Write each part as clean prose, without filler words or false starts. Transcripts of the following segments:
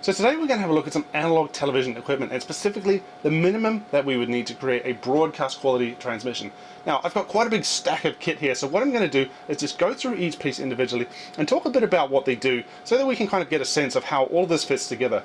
So today we're going to have a look at some analog television equipment, and specifically the minimum that we would need to create a broadcast quality transmission. Now I've got quite a big stack of kit here, so what I'm going to do is just go through each piece individually and talk a bit about what they do so that we can kind of get a sense of how all this fits together.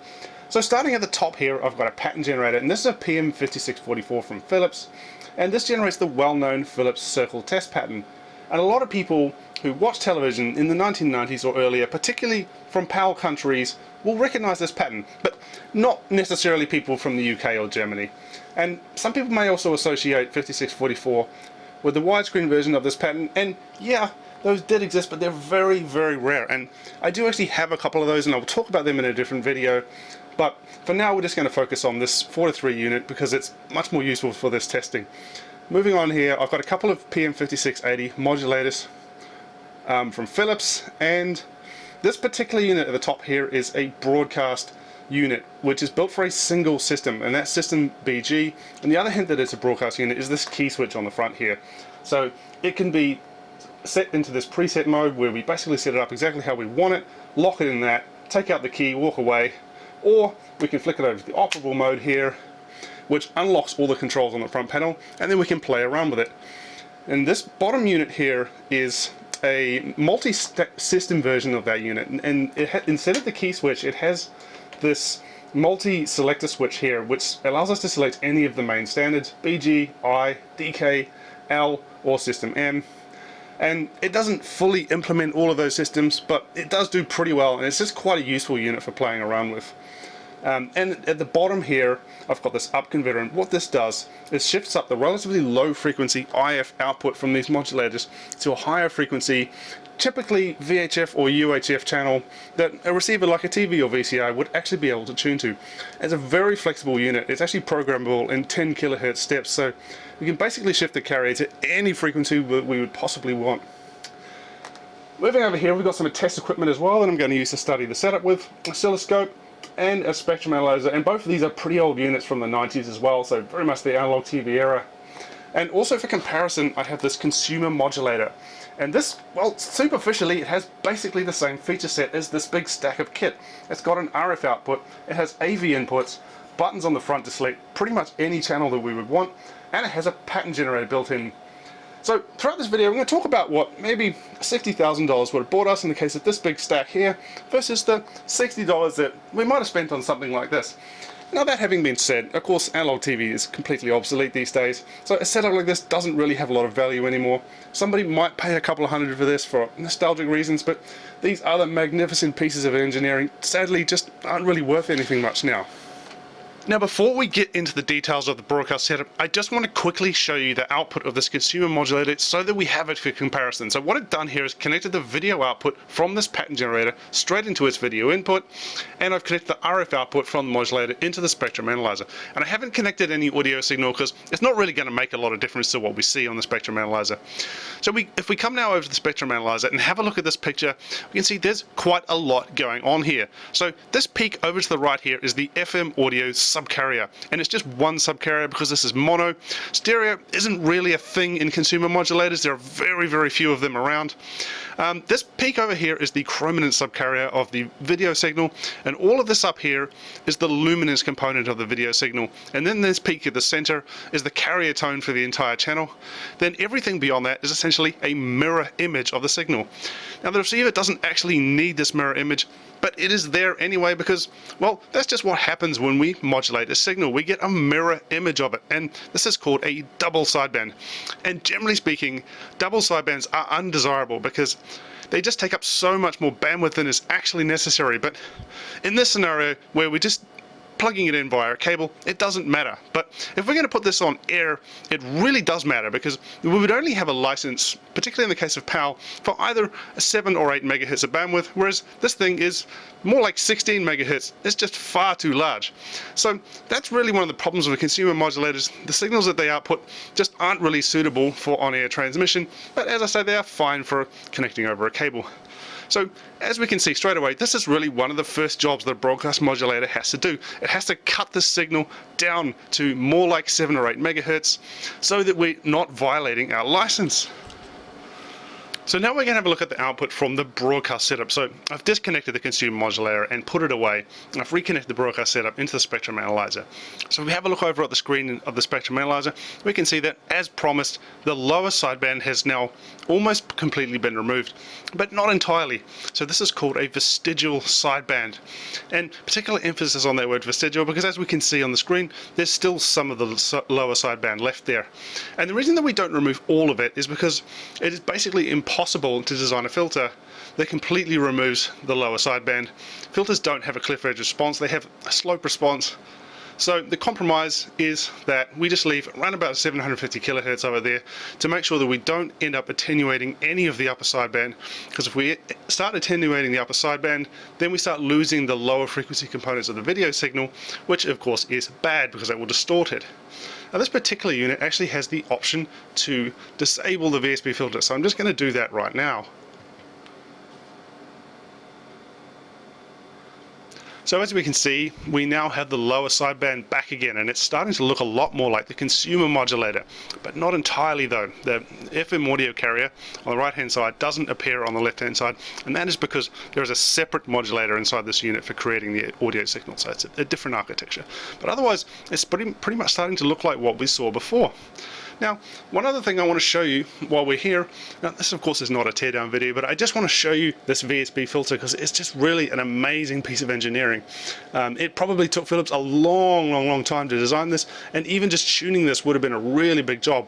So starting at the top here, I've got a pattern generator, and this is a PM5644 from Philips, and this generates the well-known Philips circle test pattern. And a lot of people who watch television in the 1990s or earlier, particularly from PAL countries, will recognize this pattern, but not necessarily people from the UK or Germany. And some people may also associate 5644 with the widescreen version of this pattern, and yeah, those did exist, but they're very, very rare. And I do actually have a couple of those, and I'll talk about them in a different video. But for now, we're just going to focus on this 4:3 unit because it's much more useful for this testing. Moving on here, I've got a couple of PM5680 modulators from Philips, and this particular unit at the top here is a broadcast unit which is built for a single system, and that's system BG. And the other hint that it's a broadcast unit is this key switch on the front here. So it can be set into this preset mode where we basically set it up exactly how we want it, lock it in that, take out the key, walk away, or we can flick it over to the operable mode here, which unlocks all the controls on the front panel, and then we can play around with it. And this bottom unit here is a multi-system version of that unit, and instead of the key switch, it has this multi-selector switch here, which allows us to select any of the main standards: BG, I, DK, L, or System M. And it doesn't fully implement all of those systems, but it does do pretty well, and it's just quite a useful unit for playing around with. And at the bottom here, I've got this up converter, and what this does is shifts up the relatively low frequency IF output from these modulators to a higher frequency, typically VHF or UHF channel that a receiver like a TV or VCR would actually be able to tune to. It's a very flexible unit. It's actually programmable in 10 kilohertz steps, so we can basically shift the carrier to any frequency that we would possibly want. Moving over here, we've got some test equipment as well that I'm going to use to study the setup with: oscilloscope and a spectrum analyzer, and both of these are pretty old units from the 90s as well, so very much the analog TV era. And also for comparison, I have this consumer modulator, and this, well, superficially it has basically the same feature set as this big stack of kit. It's got an RF output, it has AV inputs, buttons on the front to select pretty much any channel that we would want, and it has a pattern generator built in. So throughout this video, we're going to talk about what maybe $60,000 would have bought us in the case of this big stack here, versus the $60 that we might have spent on something like this. Now, that having been said, of course analog TV is completely obsolete these days, so a setup like this doesn't really have a lot of value anymore. Somebody might pay a couple of hundred for this for nostalgic reasons, but these other magnificent pieces of engineering sadly just aren't really worth anything much now. Now, before we get into the details of the broadcast setup, I just want to quickly show you the output of this consumer modulator so that we have it for comparison. So what I've done here is connected the video output from this pattern generator straight into its video input, and I've connected the RF output from the modulator into the spectrum analyzer. And I haven't connected any audio signal because it's not really going to make a lot of difference to what we see on the spectrum analyzer. So if we come now over to the spectrum analyzer and have a look at this picture, we can see there's quite a lot going on here. So this peak over to the right here is the FM audio subcarrier, and it's just one subcarrier because this is mono. Stereo isn't really a thing in consumer modulators. There are very, very few of them around. This peak over here is the chrominance subcarrier of the video signal, and all of this up here is the luminance component of the video signal. And then this peak at the center is the carrier tone for the entire channel. Then everything beyond that is essentially a mirror image of the signal. Now, the receiver doesn't actually need this mirror image, but it is there anyway because, well, that's just what happens when we modulate a signal. We get a mirror image of it, and this is called a double sideband. And generally speaking, double sidebands are undesirable because they just take up so much more bandwidth than is actually necessary. But in this scenario where we're just plugging it in via a cable, it doesn't matter. But if we're going to put this on air, it really does matter because we would only have a license, particularly in the case of PAL, for either 7 or 8 megahertz of bandwidth, whereas this thing is more like 16 megahertz. It's just far too large. So that's really one of the problems with consumer modulators. The signals that they output just aren't really suitable for on-air transmission, but as I say, they are fine for connecting over a cable. So as we can see straight away, this is really one of the first jobs that a broadcast modulator has to do. It has to cut the signal down to more like 7 or 8 megahertz so that we're not violating our license. So now we're going to have a look at the output from the broadcast setup. So I've disconnected the consumer modulator and put it away. I've reconnected the broadcast setup into the spectrum analyzer. So if we have a look over at the screen of the spectrum analyzer, we can see that, as promised, the lower sideband has now almost completely been removed, but not entirely. So this is called a vestigial sideband, and particular emphasis on that word vestigial because, as we can see on the screen, there's still some of the lower sideband left there. And the reason that we don't remove all of it is because it is basically impossible to design a filter that completely removes the lower sideband. Filters don't have a cliff edge response, they have a slope response. So the compromise is that we just leave around about 750 kilohertz over there to make sure that we don't end up attenuating any of the upper sideband, because if we start attenuating the upper sideband, then we start losing the lower frequency components of the video signal, which of course is bad because that will distort it. Now this particular unit actually has the option to disable the VSB filter, so I'm just going to do that right now. So as we can see, we now have the lower sideband back again, and it's starting to look a lot more like the consumer modulator, but not entirely though. The FM audio carrier on the right hand side doesn't appear on the left hand side, and that is because there is a separate modulator inside this unit for creating the audio signal, so it's a different architecture. But otherwise, it's pretty much starting to look like what we saw before. Now, one other thing I want to show you while we're here, now this of course is not a teardown video, but I just want to show you this VSB filter because it's just really an amazing piece of engineering. It probably took Philips a long time to design this, and even just tuning this would have been a really big job.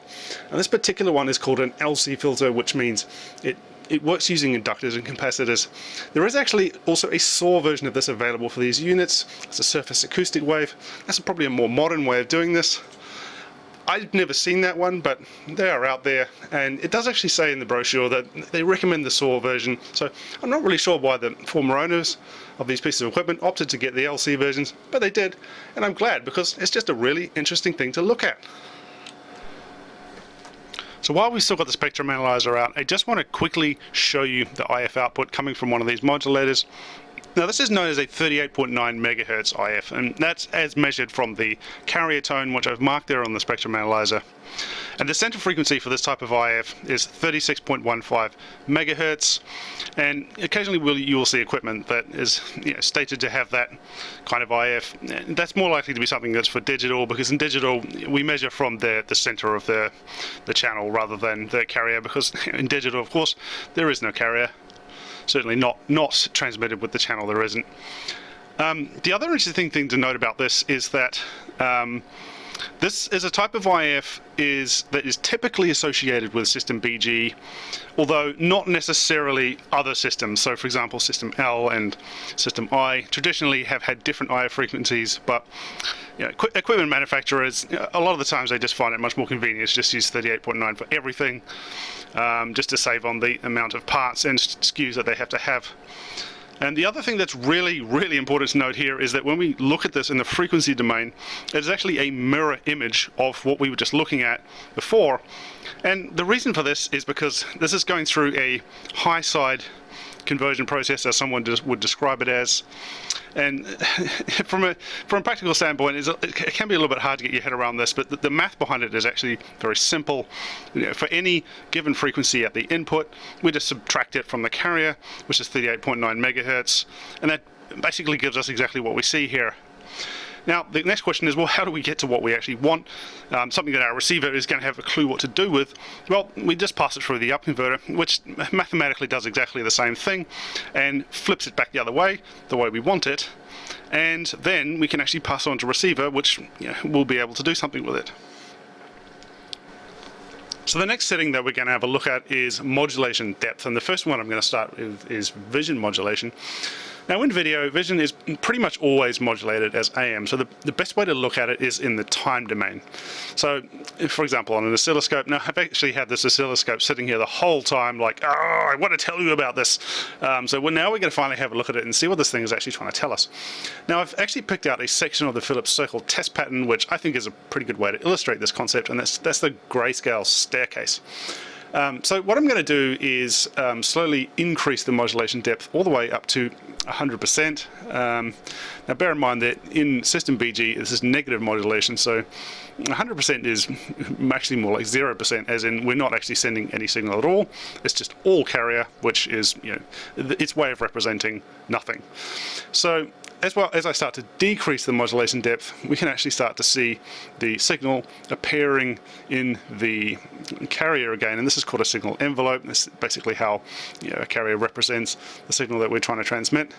And this particular one is called an LC filter, which means it works using inductors and capacitors. There is actually also a SAW version of this available for these units. It's a surface acoustic wave. That's probably a more modern way of doing this. I've never seen that one, but they are out there, and it does actually say in the brochure that they recommend the SAW version, so I'm not really sure why the former owners of these pieces of equipment opted to get the LC versions, but they did, and I'm glad because it's just a really interesting thing to look at. So while we've still got the spectrum analyzer out, I just want to quickly show you the IF output coming from one of these modulators. Now this is known as a 38.9 megahertz IF, and that's as measured from the carrier tone, which I've marked there on the spectrum analyzer. And the center frequency for this type of IF is 36.15 megahertz, and occasionally you will see equipment that is stated to have that kind of IF. And that's more likely to be something that's for digital, because in digital we measure from the center of the channel rather than the carrier, because in digital of course there is no carrier. Certainly not transmitted with the channel, there isn't. The other interesting thing to note about this is that this is a type of IF that is typically associated with system BG, although not necessarily other systems. So for example, system L and system I traditionally have had different IF frequencies, but equipment manufacturers, a lot of the times they just find it much more convenient to just use 38.9 for everything, just to save on the amount of parts and SKUs that they have to have. And the other thing that's really important to note here is that when we look at this in the frequency domain, it's actually a mirror image of what we were just looking at before. And the reason for this is because this is going through a high side conversion process, as someone would describe it as. And from a practical standpoint, it can be a little bit hard to get your head around this, but the math behind it is actually very simple. For any given frequency at the input, we just subtract it from the carrier, which is 38.9 megahertz, and that basically gives us exactly what we see here. Now, the next question is, well, how do we get to what we actually want? Something that our receiver is going to have a clue what to do with. Well, we just pass it through the up converter, which mathematically does exactly the same thing, and flips it back the other way, the way we want it. And then we can actually pass it on to receiver, which will be able to do something with it. So the next setting that we're going to have a look at is modulation depth, and the first one I'm going to start with is vision modulation. Now in video, vision is pretty much always modulated as AM, so the best way to look at it is in the time domain. So for example, on an oscilloscope, now I've actually had this oscilloscope sitting here the whole time like, oh, I want to tell you about this. So now we're going to finally have a look at it and see what this thing is actually trying to tell us. Now I've actually picked out a section of the Philips circle test pattern, which I think is a pretty good way to illustrate this concept, and that's the grayscale staircase. So what I'm going to do is slowly increase the modulation depth all the way up to 100%. Now bear in mind that in system BG this is negative modulation, so 100% is actually more like 0%, as in we're not actually sending any signal at all. It's just all carrier, which is, you know, its way of representing nothing. So as I start to decrease the modulation depth, we can actually start to see the signal appearing in the carrier again, and this is called a signal envelope. This is basically how, you know, a carrier represents the signal that we're trying to transmit.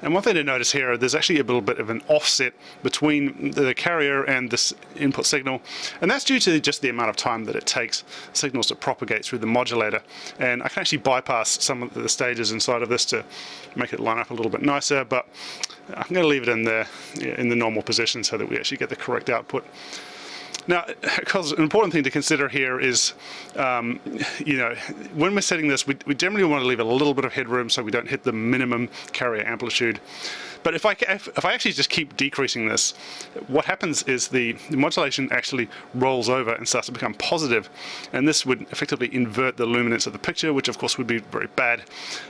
And one thing to notice here, there's actually a little bit of an offset between the carrier and this input signal, and that's due to just the amount of time that it takes signals to propagate through the modulator. And I can actually bypass some of the stages inside of this to make it line up a little bit nicer, but I'm going to leave it in the normal position so that we actually get the correct output. Now, because an important thing to consider here is, you know, when we're setting this, we generally want to leave a little bit of headroom so we don't hit the minimum carrier amplitude. But if I actually just keep decreasing this, what happens is the modulation actually rolls over and starts to become positive, and this would effectively invert the luminance of the picture, which of course would be very bad.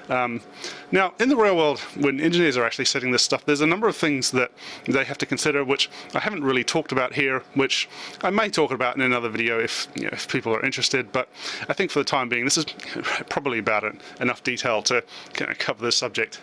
Now, in the real world, when engineers are actually setting this stuff, there's a number of things that they have to consider, which I haven't really talked about here, which I may talk about in another video if, you know, if people are interested. But I think for the time being, this is probably about enough detail to kind of cover this subject.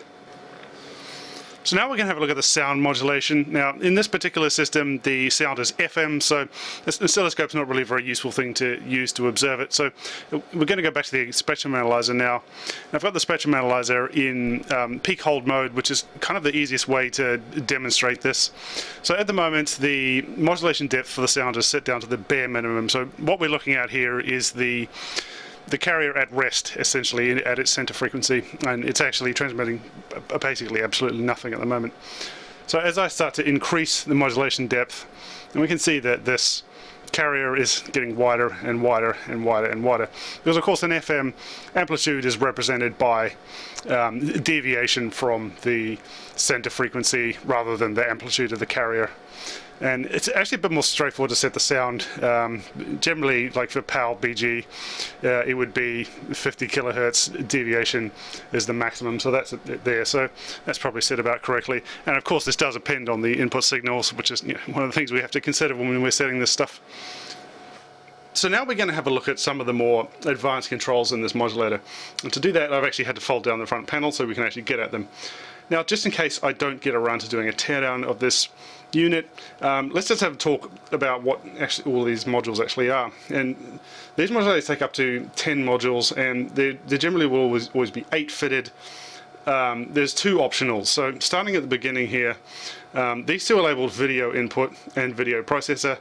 So now we're going to have a look at the sound modulation. Now, in this particular system, the sound is FM, so this oscilloscope's not really a very useful thing to use to observe it. So we're going to go back to the spectrum analyzer now. I've got the spectrum analyzer in peak hold mode, which is kind of the easiest way to demonstrate this. So at the moment, the modulation depth for the sound is set down to the bare minimum. So what we're looking at here is the carrier at rest, essentially, at its center frequency, and it's actually transmitting basically absolutely nothing at the moment. So as I start to increase the modulation depth, and we can see that this carrier is getting wider and wider and wider and wider, because of course an FM amplitude is represented by deviation from the center frequency rather than the amplitude of the carrier. And it's actually a bit more straightforward to set the sound. Generally, like for PAL BG, it would be 50 kilohertz deviation is the maximum, so that's it there. So that's probably set about correctly. And of course, this does depend on the input signals, which is, you know, one of the things we have to consider when we're setting this stuff. So now we're going to have a look at some of the more advanced controls in this modulator. And to do that, I've actually had to fold down the front panel so we can actually get at them. Now, just in case I don't get around to doing a teardown of this unit, let's just have a talk about what actually all these modules actually are. And these modulators take up to 10 modules, and they generally will always be 8 fitted. There's 2 optionals. So starting at the beginning here, these 2 are labeled video input and video processor.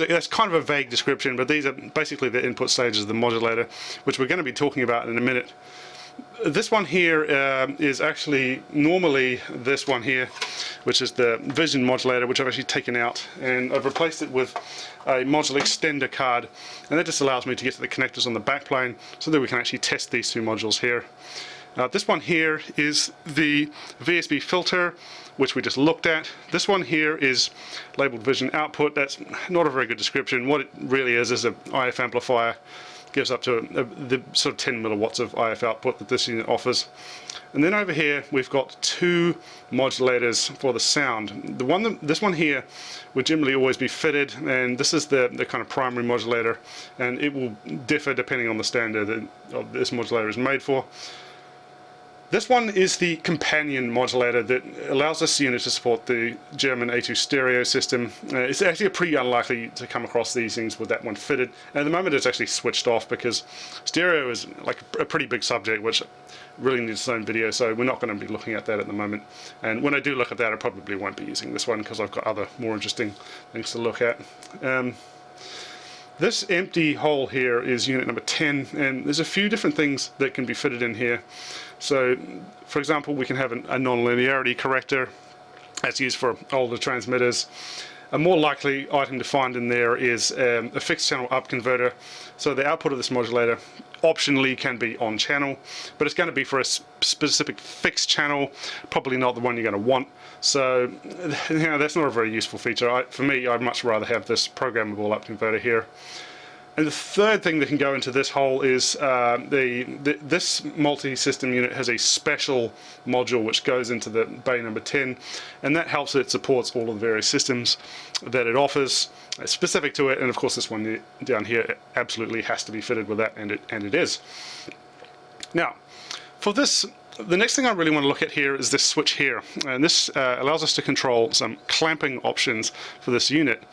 That's kind of a vague description, but these are basically the input stages of the modulator, which we're going to be talking about in a minute. This one here is actually normally this one here, which is the vision modulator, which I've actually taken out, and I've replaced it with a module extender card, and that just allows me to get to the connectors on the backplane so that we can actually test these 2 modules here. This one here is the VSB filter, which we just looked at. This one here is labeled vision output. That's not a very good description. What it really is an IF amplifier. Gives up to the sort of 10 milliwatts of IF output that this unit offers. And then over here we've got 2 modulators for the sound. This one here would generally always be fitted, and this is the kind of primary modulator, and it will differ depending on the standard that this modulator is made for. This one is the companion modulator that allows this unit to support the German A2 stereo system. It's actually pretty unlikely to come across these things with that one fitted. And at the moment it's actually switched off because stereo is like a pretty big subject which really needs its own video, so we're not going to be looking at that at the moment. And when I do look at that, I probably won't be using this one because I've got other more interesting things to look at. This empty hole here is unit number 10, and there's a few different things that can be fitted in here. So, for example, we can have a nonlinearity corrector that's used for older transmitters. A more likely item to find in there is a fixed channel up converter. So the output of this modulator optionally can be on channel, but it's going to be for a specific fixed channel, probably not the one you're going to want. So, you know, that's not a very useful feature. For me, I'd much rather have this programmable up converter here. And the third thing that can go into this hole is this multi-system unit has a special module which goes into the bay number 10, and that helps it supports all of the various systems that it offers specific to it. And of course this one down here absolutely has to be fitted with that, and it is. Now for this, the next thing I really want to look at here is this switch here, and this allows us to control some clamping options for this unit.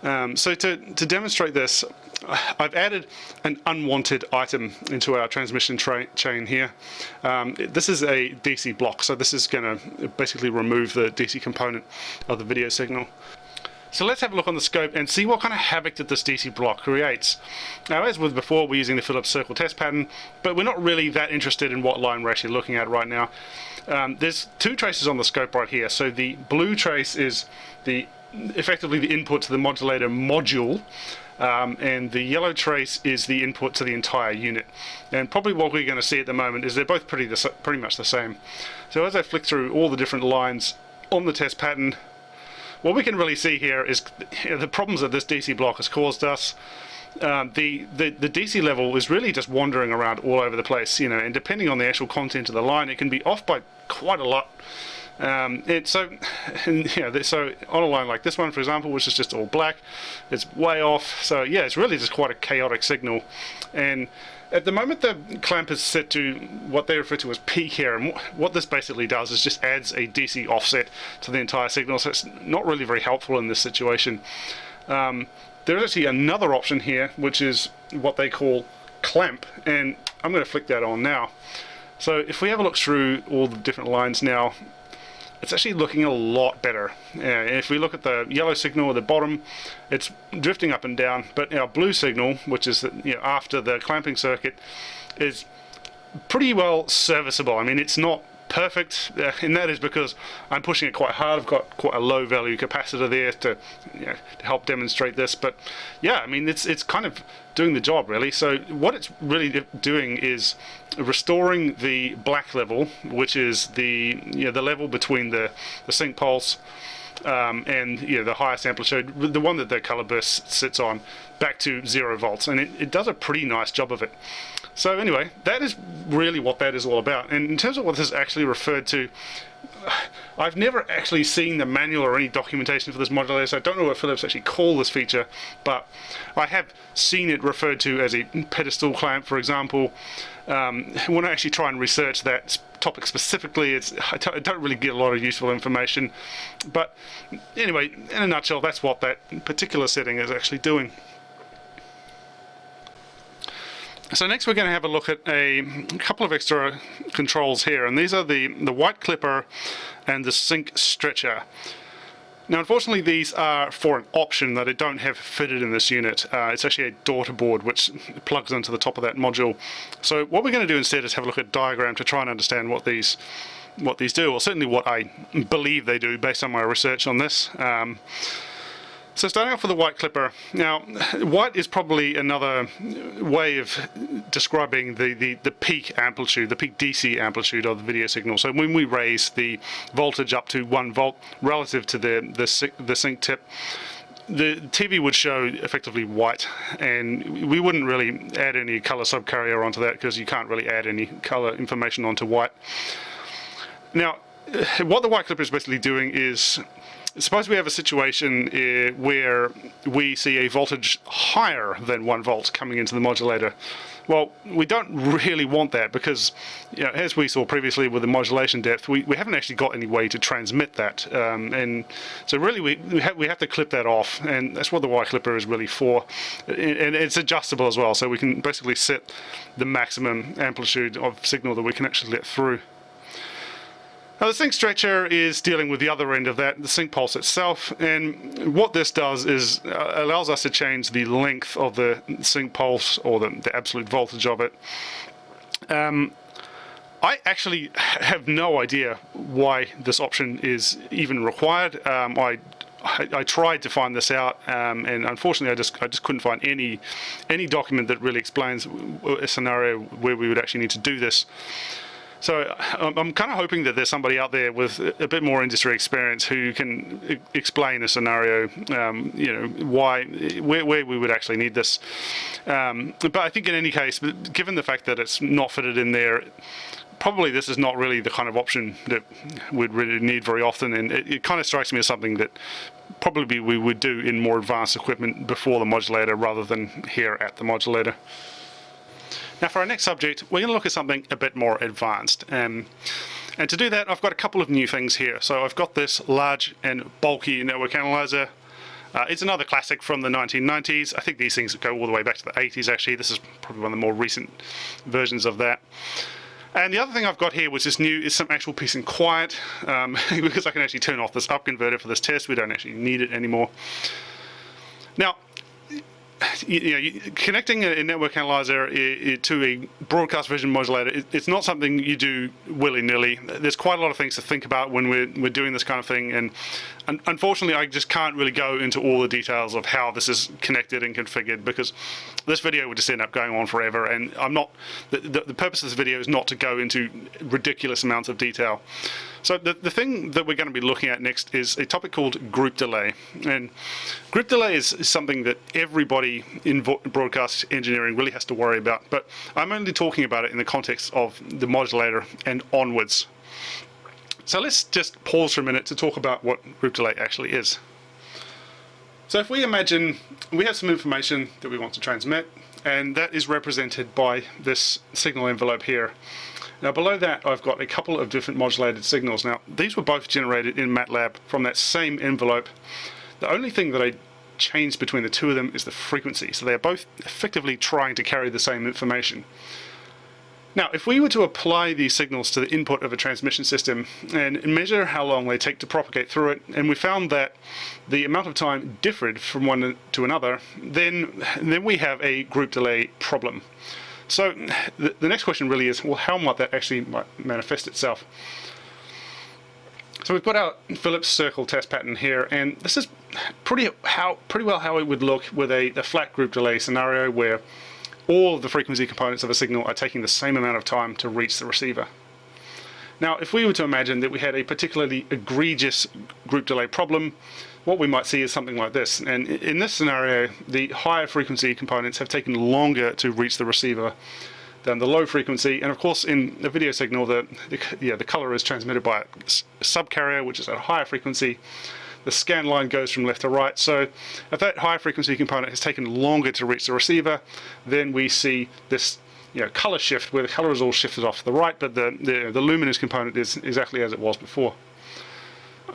So to demonstrate this, I've added an unwanted item into our transmission chain here. This is a DC block, so this is going to basically remove the DC component of the video signal. So let's have a look on the scope and see what kind of havoc that this DC block creates. Now, as with before, we're using the Phillips circle test pattern, but we're not really that interested in what line we're actually looking at right now. There's two traces on the scope right here. So the blue trace is effectively the input to the modulator module, and the yellow trace is the input to the entire unit. And probably what we're going to see at the moment is they're both pretty much the same. So as I flick through all the different lines on the test pattern, what we can really see here is the problems that this DC block has caused us. The DC level is really just wandering around all over the place, and depending on the actual content of the line, it can be off by quite a lot. So on a line like this one, for example, which is just all black, it's way off. So yeah, it's really just quite a chaotic signal. And at the moment, the clamp is set to what they refer to as peak here, and what this basically does is just adds a DC offset to the entire signal, so it's not really very helpful in this situation. There's actually another option here, which is what they call clamp, and I'm going to flick that on now. So if we have a look through all the different lines now, it's actually looking a lot better. If we look at the yellow signal at the bottom, it's drifting up and down, but our blue signal, which is after the clamping circuit, is pretty well serviceable. I mean, it's not perfect, and that is because I'm pushing it quite hard. I've got quite a low value capacitor there to help demonstrate this, but yeah, I mean, it's kind of doing the job really. So what it's really doing is restoring the black level, which is the the level between the sync pulse and the highest amplitude, the one that the color burst sits on, back to 0 volts, and it does a pretty nice job of it. So anyway, that is really what that is all about. And in terms of what this is actually referred to, I've never actually seen the manual or any documentation for this modulator, so I don't know what Philips actually call this feature, but I have seen it referred to as a pedestal clamp, for example. When I actually try and research that topic specifically, I don't really get a lot of useful information. But anyway, in a nutshell, that's what that particular setting is actually doing. So next we're going to have a look at a couple of extra controls here, and these are the white clipper and the sync stretcher. Now unfortunately these are for an option that I don't have fitted in this unit. It's actually a daughter board which plugs into the top of that module. So what we're going to do instead is have a look at a diagram to try and understand what these do, or certainly what I believe they do based on my research on this. So starting off with the white clipper. Now, white is probably another way of describing the peak amplitude, the peak DC amplitude of the video signal. So when we raise the voltage up to 1 volt relative to the sync tip, the TV would show effectively white, and we wouldn't really add any color subcarrier onto that because you can't really add any color information onto white. Now, what the white clipper is basically doing is, suppose we have a situation where we see a voltage higher than 1 volt coming into the modulator. Well, we don't really want that because, as we saw previously with the modulation depth, we haven't actually got any way to transmit that. And so really we have to clip that off, and that's what the white clipper is really for. And it's adjustable as well, so we can basically set the maximum amplitude of signal that we can actually let through. Now the sync stretcher is dealing with the other end of that, the sync pulse itself, and what this does is allows us to change the length of the sync pulse, or the absolute voltage of it. I actually have no idea why this option is even required. I tried to find this out, and unfortunately I just couldn't find any document that really explains a scenario where we would actually need to do this. So I'm kind of hoping that there's somebody out there with a bit more industry experience who can explain a scenario, you know, where we would actually need this. But I think in any case, given the fact that it's not fitted in there, probably this is not really the kind of option that we'd really need very often, and it kind of strikes me as something that probably we would do in more advanced equipment before the modulator rather than here at the modulator. Now for our next subject, we're going to look at something a bit more advanced. And to do that, I've got a couple of new things here. So I've got this large and bulky network analyzer. It's another classic from the 1990s. I think these things go all the way back to the 80s actually. This is probably one of the more recent versions of that. And the other thing I've got here, which is new, is some actual peace and quiet, because I can actually turn off this up converter for this test. We don't actually need it anymore. Now, connecting a network analyzer to a broadcast vision modulator, it's not something you do willy-nilly. There's quite a lot of things to think about when we're doing this kind of thing, and unfortunately I just can't really go into all the details of how this is connected and configured, because this video would just end up going on forever, and I'm not, the purpose of this video is not to go into ridiculous amounts of detail. So the thing that we're going to be looking at next is a topic called group delay. And group delay is something that everybody in broadcast engineering really has to worry about, but I'm only talking about it in the context of the modulator and onwards. So let's just pause for a minute to talk about what group delay actually is. So if we imagine we have some information that we want to transmit, and that is represented by this signal envelope here. Now below that I've got a couple of different modulated signals. Now these were both generated in MATLAB from that same envelope. The only thing that I changed between the two of them is the frequency, so they are both effectively trying to carry the same information. Now if we were to apply these signals to the input of a transmission system and measure how long they take to propagate through it, and we found that the amount of time differed from one to another, then we have a group delay problem. So the next question really is, well, how might that actually manifest itself? So we've got our Phillips circle test pattern here, and this is pretty well how it would look with a flat group delay scenario where all of the frequency components of a signal are taking the same amount of time to reach the receiver. Now if we were to imagine that we had a particularly egregious group delay problem, what we might see is something like this. And in this scenario, the higher frequency components have taken longer to reach the receiver than the low frequency. And of course, in the video signal, the color is transmitted by a subcarrier, which is at a higher frequency. The scan line goes from left to right. So if that higher frequency component has taken longer to reach the receiver, then we see this color shift where the color is all shifted off to the right, but the luminous component is exactly as it was before.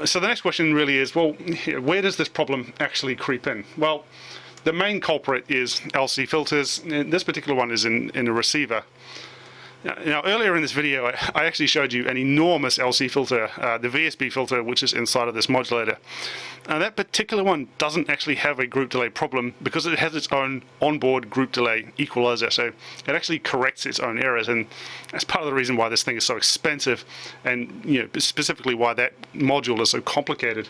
So the next question really is, well, where does this problem actually creep in? Well, the main culprit is LC filters, and this particular one is in a receiver. Now earlier in this video I actually showed you an enormous LC filter, the VSB filter, which is inside of this modulator. And that particular one doesn't actually have a group delay problem because it has its own onboard group delay equalizer, so it actually corrects its own errors, and that's part of the reason why this thing is so expensive, and specifically why that module is so complicated.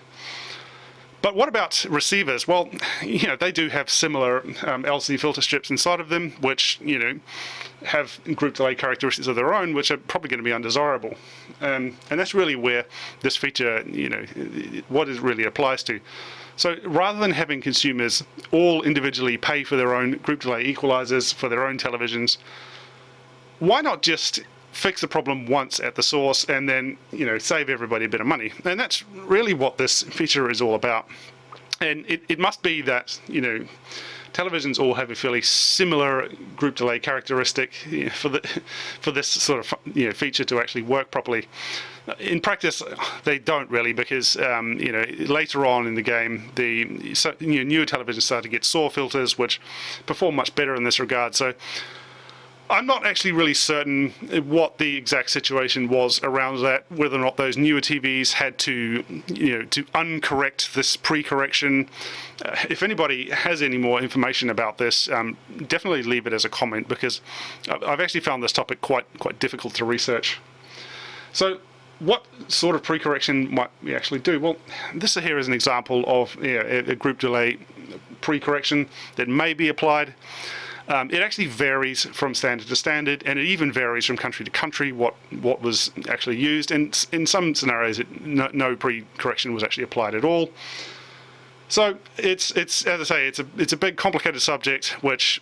But what about receivers? Well, they do have similar LC filter strips inside of them, which have group delay characteristics of their own, which are probably going to be undesirable. And that's really where this feature, what it really applies to. So rather than having consumers all individually pay for their own group delay equalizers for their own televisions, why not just fix the problem once at the source and then save everybody a bit of money? And that's really what this feature is all about. And it must be that televisions all have a fairly similar group delay characteristic for this sort of feature to actually work properly. In practice, they don't really, because later on in the game, the newer televisions started to get SAW filters, which perform much better in this regard. So I'm not actually really certain what the exact situation was around that, whether or not those newer TVs had to, to uncorrect this pre-correction. If anybody has any more information about this, definitely leave it as a comment, because I've actually found this topic quite difficult to research. So what sort of pre-correction might we actually do? Well, this here is an example of a group delay pre-correction that may be applied. It actually varies from standard to standard, and it even varies from country to country what was actually used. And in some scenarios, no pre-correction was actually applied at all. So it's as I say, it's a big complicated subject which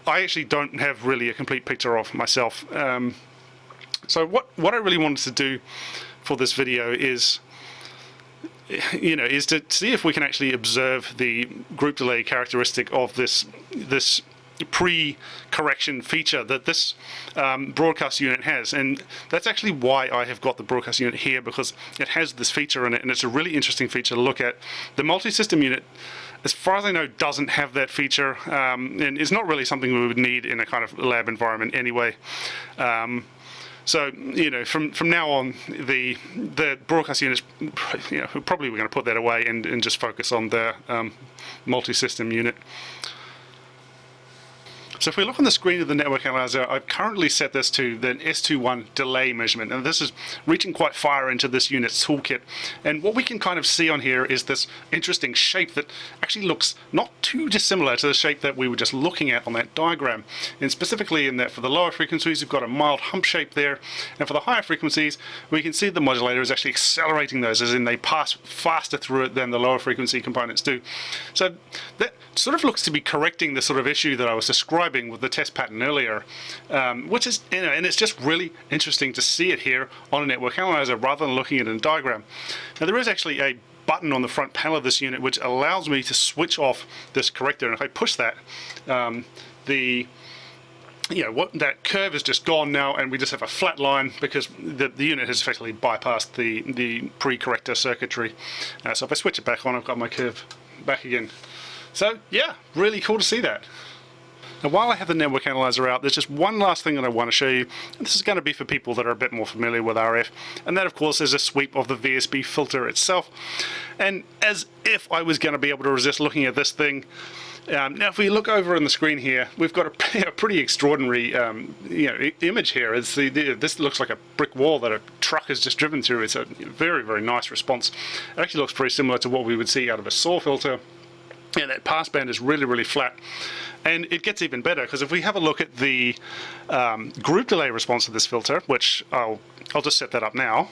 I actually don't have really a complete picture of myself. So what I really wanted to do for this video is, is to see if we can actually observe the group delay characteristic of this pre-correction feature that this broadcast unit has. And that's actually why I have got the broadcast unit here, because it has this feature in it, and it's a really interesting feature to look at. The multi-system unit, as far as I know, doesn't have that feature, and it's not really something we would need in a kind of lab environment anyway. So, from now on, the broadcast units, probably we're going to put that away and just focus on the multi-system unit. So if we look on the screen of the network analyzer, I've currently set this to the S21 delay measurement, and this is reaching quite far into this unit's toolkit. And what we can kind of see on here is this interesting shape that actually looks not too dissimilar to the shape that we were just looking at on that diagram. And specifically in that for the lower frequencies, we've got a mild hump shape there, and for the higher frequencies, we can see the modulator is actually accelerating those, as in they pass faster through it than the lower frequency components do. So that sort of looks to be correcting the sort of issue that I was describing with the test pattern earlier, which is, and it's just really interesting to see it here on a network analyzer rather than looking at it in a diagram. Now there is actually a button on the front panel of this unit which allows me to switch off this corrector, and if I push that, that curve is just gone now, and we just have a flat line because the unit has effectively bypassed the pre-corrector circuitry. So if I switch it back on, I've got my curve back again. So yeah, really cool to see that. Now while I have the network analyzer out, there's just one last thing that I want to show you. This is going to be for people that are a bit more familiar with RF, and that of course is a sweep of the VSB filter itself. And as if I was going to be able to resist looking at this thing, now if we look over on the screen here, we've got a pretty extraordinary image here. It's this looks like a brick wall that a truck has just driven through. It's a very, very nice response. It actually looks very similar to what we would see out of a SAW filter. And that passband is really, really flat. And it gets even better, because if we have a look at the group delay response of this filter, which I'll just set that up now,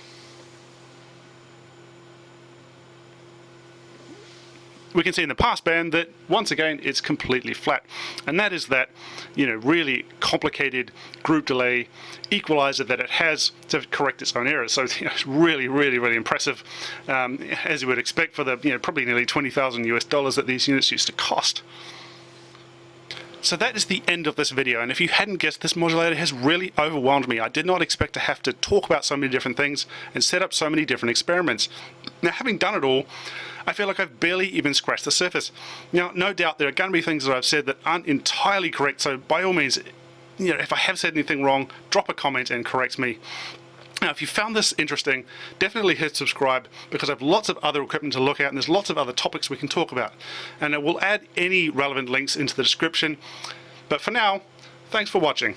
we can see in the passband that once again it's completely flat, and that is that really complicated group delay equalizer that it has to correct its own errors. So it's really, really, really impressive, as you would expect for the probably nearly $20,000 US that these units used to cost. So that is the end of this video, and if you hadn't guessed, this modulator has really overwhelmed me. I did not expect to have to talk about so many different things and set up so many different experiments. Now, having done it all, I feel like I've barely even scratched the surface. Now, no doubt there are going to be things that I've said that aren't entirely correct, so by all means, if I have said anything wrong, drop a comment and correct me. Now, if you found this interesting, definitely hit subscribe, because I have lots of other equipment to look at, and there's lots of other topics we can talk about. And I will add any relevant links into the description. But for now, thanks for watching.